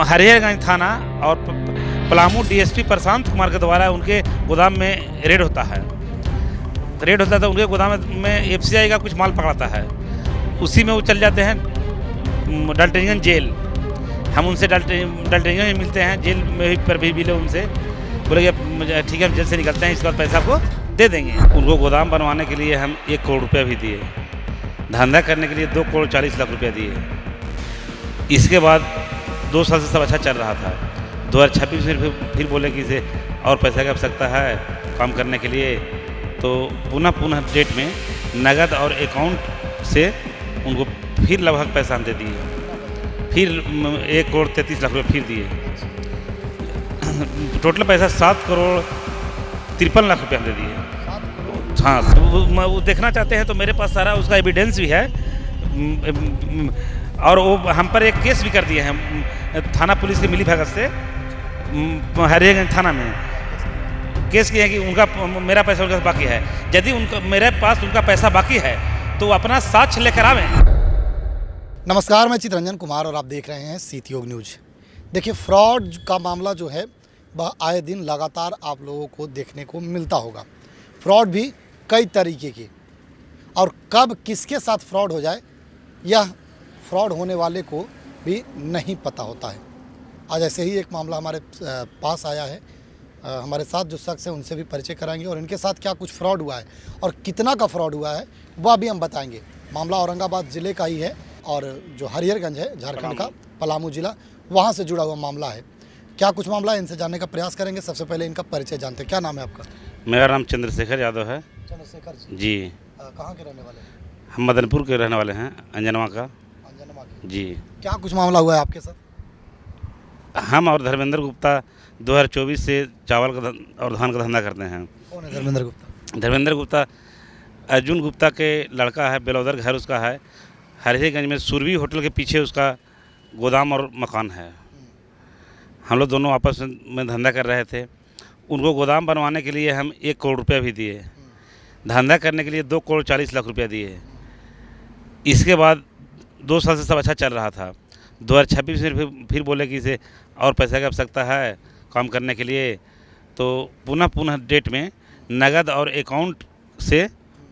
हरिहरगंज थाना और पलामू डीएसपी प्रशांत कुमार के द्वारा उनके गोदाम में रेड होता है। तो उनके गोदाम में एफसीआई का कुछ माल पकड़ाता है, उसी में वो चल जाते हैं डाल्टनगंज जेल। हम उनसे डाल्टनगंज में मिलते हैं, जेल में पर भी मिले उनसे, बोले कि ठीक है हम जेल से निकलते हैं, इसके बाद पैसा आपको दे देंगे। उनको गोदाम बनवाने के लिए हम 1 करोड़ रुपया भी दिए, धंधा करने के लिए 2 करोड़ 40 लाख रुपया दिए। इसके बाद 2 साल से सब अच्छा चल रहा था। 2026 में फिर बोले कि इसे और पैसा की आवश्यकता है काम करने के लिए, तो पुनः डेट में नगद और अकाउंट से उनको फिर लगभग पैसा हम दे दिए। फिर 1 करोड़ 33 लाख रुपये फिर दिए। टोटल पैसा 7 करोड़ 53 लाख रुपये हम दे दिए। हाँ, वो देखना चाहते हैं तो मेरे पास सारा उसका एविडेंस भी है, और वो हम पर एक केस भी कर दिए हैं थाना पुलिस की मिली भगत से। हरिहरगंज थाना में केस किया है कि उनका मेरा पैसा उनका बाकी है। यदि उनका मेरे पास उनका पैसा बाकी है तो अपना साक्ष्य लेकर आवें। नमस्कार, मैं चितरंजन कुमार और आप देख रहे हैं सीतयोग न्यूज। देखिए, फ्रॉड का मामला जो है वह आए दिन लगातार आप लोगों को देखने को मिलता होगा। फ्रॉड भी कई तरीके की, और कब किसके साथ फ्रॉड हो जाए यह फ्रॉड होने वाले को भी नहीं पता होता है। आज ऐसे ही एक मामला हमारे पास आया है। हमारे साथ जो शख्स हैं उनसे भी परिचय कराएंगे और इनके साथ क्या कुछ फ्रॉड हुआ है और कितना का फ्रॉड हुआ है वह भी हम बताएंगे। मामला औरंगाबाद ज़िले का ही है और जो हरिहरगंज है झारखंड का, पलामू जिला, वहाँ से जुड़ा हुआ मामला है। क्या कुछ मामला है, इनसे जानने का प्रयास करेंगे। सबसे पहले इनका परिचय जानते हैं। क्या नाम है आपका? मेरा नाम चंद्रशेखर यादव है। चंद्रशेखर जी। कहाँ के रहने वाले हैं? हम मदनपुर के रहने वाले हैं, अंजनवा का। अंजनमा के। जी। क्या कुछ मामला हुआ है आपके साथ? हम और धर्मेंद्र गुप्ता 2024 से चावल का और धान का धंधा करते हैं। कौन है धर्मेंद्र गुप्ता? धर्मेंद्र गुप्ता अर्जुन गुप्ता के लड़का है, बेलौदर घर उसका है। हरिहरगंज में सुरभि होटल के पीछे उसका गोदाम और मकान है। हम लोग दोनों आपस में धंधा कर रहे थे। उनको गोदाम बनवाने के लिए हम 1 करोड़ रुपया भी दिए, धंधा करने के लिए 2 करोड़ 40 लाख रुपया दिए। इसके बाद 2 साल से सब अच्छा चल रहा था। 2026 में फिर बोले कि इसे और पैसा की आवश्यकता है काम करने के लिए, तो पुनः डेट में नगद और अकाउंट से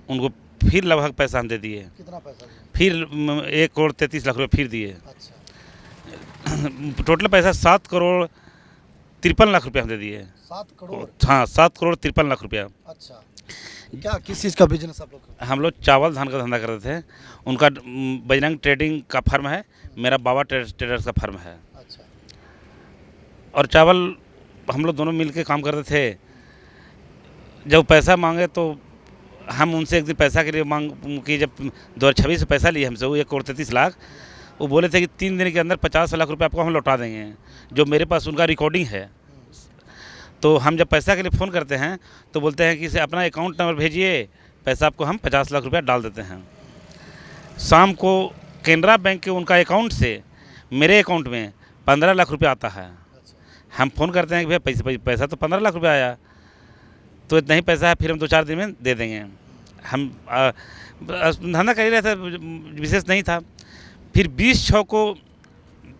उनको फिर लगभग पैसा हम दे दिए। कितना पैसा दिया? फिर 1 करोड़ 33 लाख रुपये फिर दिए। अच्छा। टोटल पैसा 7 करोड़ 53 लाख रुपये हम दे दिए। 7 करोड़? हाँ, 7 करोड़ 53 लाख रुपया। अच्छा। क्या किस चीज़ का बिजनेस आप लोग करते हैं? हम लोग चावल धान का धंधा करते थे। उनका बजरंग ट्रेडिंग का फर्म है, मेरा बाबा ट्रेडर्स का फर्म है। अच्छा। और चावल हम लोग दोनों मिलके काम करते थे। जब पैसा मांगे तो हम उनसे एक दिन पैसा के लिए मांग कि जब 2026 से पैसा लिए हमसे, वो 1 करोड़ 33 लाख, वो बोले थे कि 3 दिन के अंदर 50 लाख रुपये आपको हम लौटा देंगे, जो मेरे पास उनका रिकॉर्डिंग है। तो हम जब पैसा के लिए फ़ोन करते हैं तो बोलते हैं कि इसे अपना अकाउंट नंबर भेजिए, पैसा आपको हम 50 लाख रुपया डाल देते हैं। शाम को कैनरा बैंक के उनका अकाउंट से मेरे अकाउंट में 15 लाख रुपया आता है। हम फ़ोन करते हैं कि भैया पैसा तो 15 लाख रुपया आया, तो इतना ही पैसा है, फिर हम 2-4 दिन में दे देंगे। हम धंधा कर ही रहे थे, विशेष नहीं था। फिर 20/6 को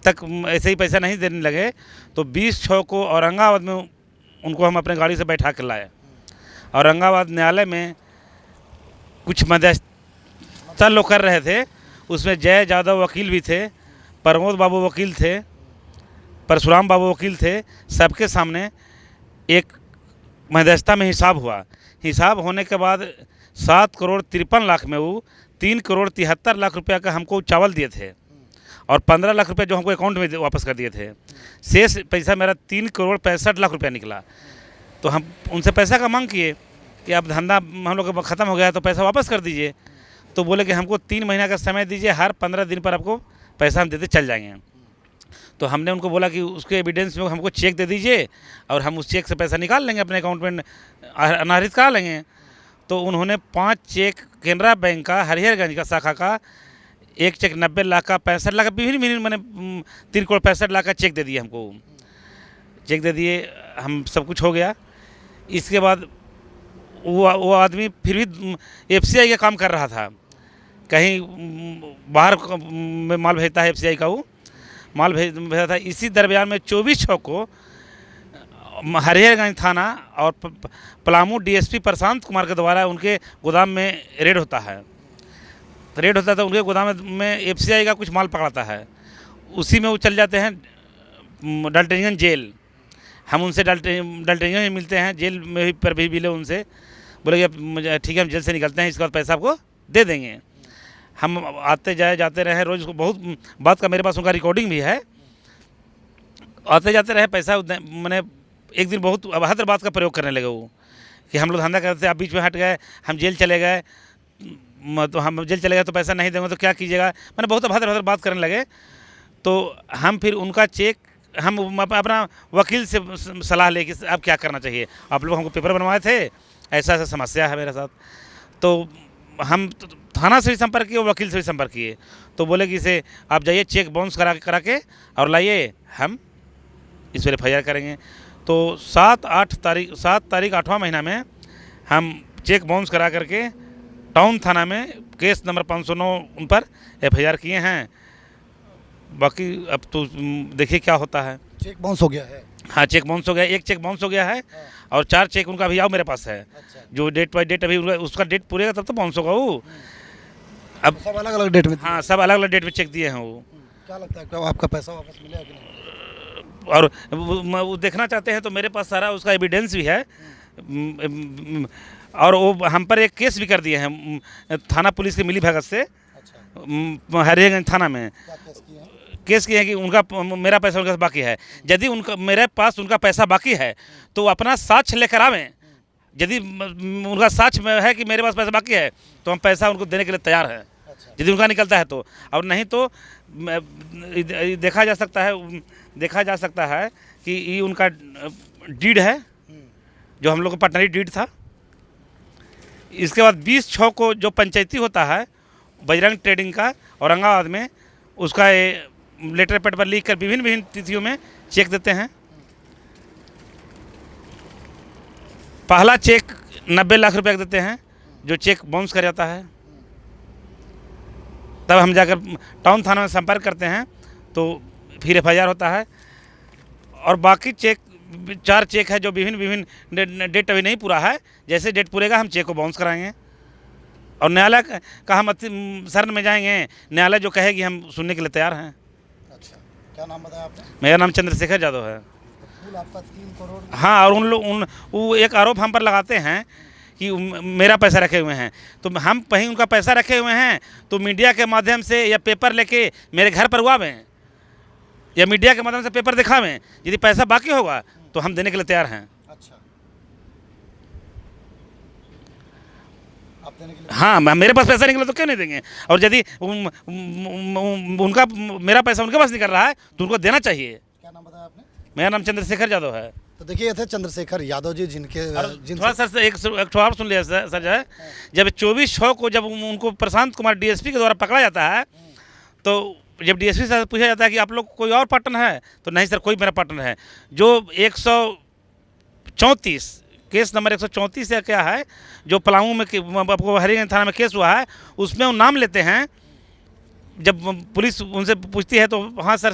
तक ऐसे ही पैसा नहीं देने लगे, तो 20/6 को औरंगाबाद में उनको हम अपने गाड़ी से बैठा कर लाए। औरंगाबाद न्यायालय में कुछ मध्यस्थता लोग कर रहे थे, उसमें जय यादव वकील भी थे, प्रमोद बाबू वकील थे, परशुराम बाबू वकील थे। सबके सामने एक मध्यस्थता में हिसाब हुआ। हिसाब होने के बाद 7 करोड़ 53 लाख में वो 3 करोड़ 73 लाख रुपया का हमको चावल दिए थे, और 15 लाख रुपया जो हमको अकाउंट में वापस कर दिए थे। शेष पैसा मेरा 3 करोड़ 65 लाख रुपया निकला। तो हम उनसे पैसा का मांग किए कि अब धंधा हम लोग का ख़त्म हो गया, तो पैसा वापस कर दीजिए। तो बोले कि हमको 3 महीना का समय दीजिए, हर 15 दिन पर आपको पैसा हम देते चल जाएंगे। तो हमने उनको बोला कि उसके एविडेंस में हमको चेक दे दीजिए और हम उस चेक से पैसा निकाल लेंगे, अपने अकाउंट में अनाहरित करा लेंगे। तो उन्होंने 5 चेक कैनरा बैंक का हरिहरगंज का शाखा का, एक चेक 90 लाख का, 65 लाख का, विभिन्न मैंने 3 करोड़ 65 लाख का चेक दे दिए। हमको चेक दे दिए, हम सब कुछ हो गया। इसके बाद वो आदमी फिर भी एफसीआई का काम कर रहा था, कहीं बाहर में माल भेजता है एफसीआई का। वो माल भेजा था। इसी दरमियान में 24/6 को हरिहरगंज थाना और पलामू डीएसपी प्रशांत कुमार के द्वारा उनके गोदाम में रेड होता है। रेड होता है तो उनके गोदाम में एफसीआई का कुछ माल पकड़ाता है। उसी में वो चल जाते हैं डाल्टनगंज जेल। हम उनसे डाल्टनगंज में मिलते हैं, जेल में पर भी मिले उनसे, बोले कि ठीक है हम जेल से निकलते हैं, इसके बाद पैसा आपको दे देंगे। हम आते जाते रहे रोज़, बहुत बात का मेरे पास उनका रिकॉर्डिंग भी है। आते जाते रहे, पैसा मैंने एक दिन बहुत अभद्र बात का प्रयोग करने लगे वो, कि हम लोग धंधा करते थे, आप बीच में हट गए, हम जेल चले गए, तो हम जेल चले गए तो पैसा नहीं देंगे तो क्या कीजिएगा, मैंने बहुत अभद्र बात करने लगे। तो हम फिर उनका चेक, हम अपना वकील से सलाह लेके अब क्या करना चाहिए, आप लोग हमको पेपर बनवाए थे, ऐसा ऐसा समस्या है मेरे साथ। तो हम थाना से भी संपर्क किए, वकील से भी संपर्क किए, तो बोले कि इसे आप जाइए चेक बाउंस करा के और लाइए, हम इस पर FIR करेंगे। तो 7 तारीख 8वां महीना में हम चेक बाउंस करा करके टाउन थाना में केस नंबर 509 उन पर FIR किए हैं। बाकी अब तो देखिए क्या होता है। चेक बाउंस हो गया है? हाँ, चेक बाउंस हो गया, एक चेक बाउंस हो गया है और 4 चेक उनका अभी आओ मेरे पास है। अच्छा। जो डेट बाई डेट अभी उसका डेट पूरेगा तब तो बाउंस होगा वो। अब सब अलग अलग डेट में? हाँ, सब अलग अलग डेट में चेक दिए हैं वो। क्या लगता है कि आपका पैसा वापस मिलेगा कि नहीं? और वो देखना चाहते हैं तो मेरे पास सारा उसका एविडेंस भी है। और वो हम पर एक केस भी कर दिए हैं थाना पुलिस की मिली भगत से। अच्छा। हरिहरगंज थाना में क्या केस किए हैं? केस किए हैं कि उनका मेरा पैसा उनका बाकी है। यदि उनका मेरे पास उनका पैसा बाकी है तो अपना साक्ष्य लेकर आवें। यदि उनका साक्ष्य में है कि मेरे पास पैसा बाकी है तो हम पैसा उनको देने के लिए तैयार हैं, यदि उनका निकलता है तो। और नहीं तो देखा जा सकता है कि ये उनका डीड है, जो हम लोग का पटनारी डीड था। इसके बाद 20/6 को जो पंचायती होता है बजरंग ट्रेडिंग का औरंगाबाद में, उसका लेटर पैड पर लिख कर विभिन्न तिथियों में चेक देते हैं। पहला चेक 90 लाख रुपए का देते हैं, जो चेक बाउंस कर जाता है। तब हम जाकर टाउन थाना में संपर्क करते हैं तो फिर FIR होता है। और बाकी चेक 4 चेक है जो विभिन्न डेट अभी नहीं पूरा है, जैसे डेट पूरेगा हम चेक को बाउंस कराएंगे। और न्यायालय का हम शरण में जाएंगे, न्यायालय जो कहेगी हम सुनने के लिए तैयार हैं। अच्छा, क्या नाम बताया आपने? मेरा नाम चंद्रशेखर यादव है। कुल आपका 3 करोड़? हाँ, और वो एक आरोप हम पर लगाते हैं कि मेरा पैसा रखे हुए हैं। तो हम कहीं उनका पैसा रखे हुए हैं तो मीडिया के माध्यम से या पेपर लेके मेरे घर पर उआवें, या मीडिया के माध्यम से पेपर दिखावें। यदि पैसा बाकी होगा तो हम देने के लिए तैयार हैं। अच्छा, आप देने के लिए? हाँ, मेरे पास पैसा निकला तो क्यों नहीं देंगे। और यदि उनका मेरा पैसा उनके पास निकल रहा है तो उनको देना चाहिए। क्या नाम बताया आपने? मेरा नाम चंद्रशेखर यादव है। तो देखिए, ये थे चंद्रशेखर यादव जी, थोड़ा सर एक और सुन लिया सर जो है, जब 24/6 को जब उनको प्रशांत कुमार DSP के द्वारा पकड़ा जाता है तो जब DSP से पूछा जाता है कि आप लोग कोई और पार्टनर है, तो नहीं सर, कोई मेरा पार्टनर है। जो 134 केस नंबर 134 से क्या है, जो पलामू में आपको हरिहरगंज थाना में केस हुआ है, उसमें वो नाम लेते हैं। जब पुलिस उनसे पूछती है तो हाँ सर,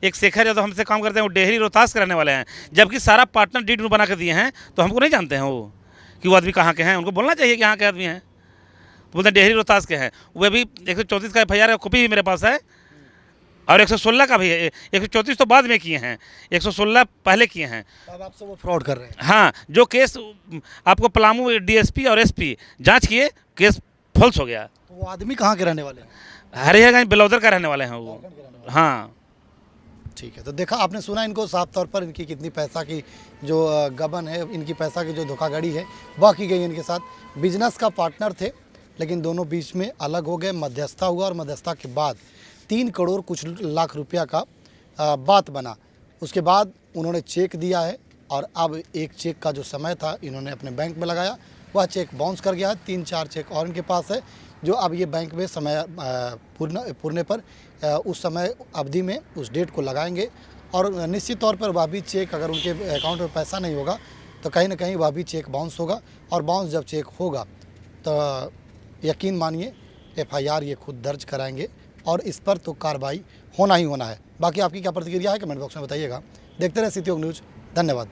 एक शेखर यादव हमसे काम करते हैं, वो डेहरी रोहतास के रहने वाले हैं, जबकि सारा पार्टनर डीड बना कर दिए हैं। तो हमको नहीं जानते हैं वो कि वो आदमी कहाँ के हैं। उनको बोलना चाहिए कि यहाँ के आदमी हैं, तो बोलते हैं डेहरी रोहतास के हैं। वो भी 134 का FIR का कॉपी भी मेरे पास है, और 116 का भी है। 134 तो बाद में किए हैं, 116 पहले किए हैं। अब आपसे वो फ्रॉड कर रहे हैं? हाँ, जो केस आपको पलामू DSP और SP जांच किए, केस फॉल्स हो गया। तो वो आदमी कहाँ के रहने वाले हैं? हरिहरगंज बेलौदर का रहने वाले हैं वो। हाँ, ठीक है। तो देखा आपने, सुना इनको साफ तौर पर इनकी कितनी पैसा की जो गबन है, इनकी पैसा की जो धोखाधड़ी है वह की गई इनके साथ। बिजनेस का पार्टनर थे, लेकिन दोनों बीच में अलग हो गए, मध्यस्थता हुआ, और मध्यस्थता के बाद 3 करोड़ कुछ लाख रुपया का बात बना। उसके बाद उन्होंने चेक दिया है, और अब एक चेक का जो समय था इन्होंने अपने बैंक में लगाया, वह चेक बाउंस कर गया है। 3-4 चेक और इनके पास है, जो अब ये बैंक में समय पूरने पर उस समय अवधि में उस डेट को लगाएंगे। और निश्चित तौर पर वह भी चेक, अगर उनके अकाउंट में पैसा नहीं होगा तो कहीं ना कहीं वह भी चेक बाउंस होगा। और बाउंस जब चेक होगा तो यकीन मानिए FIR ये खुद दर्ज कराएंगे, और इस पर तो कार्रवाई होना ही होना है। बाकी आपकी क्या प्रतिक्रिया है कमेंट बॉक्स में बताइएगा। देखते रहे सिटी न्यूज़। धन्यवाद।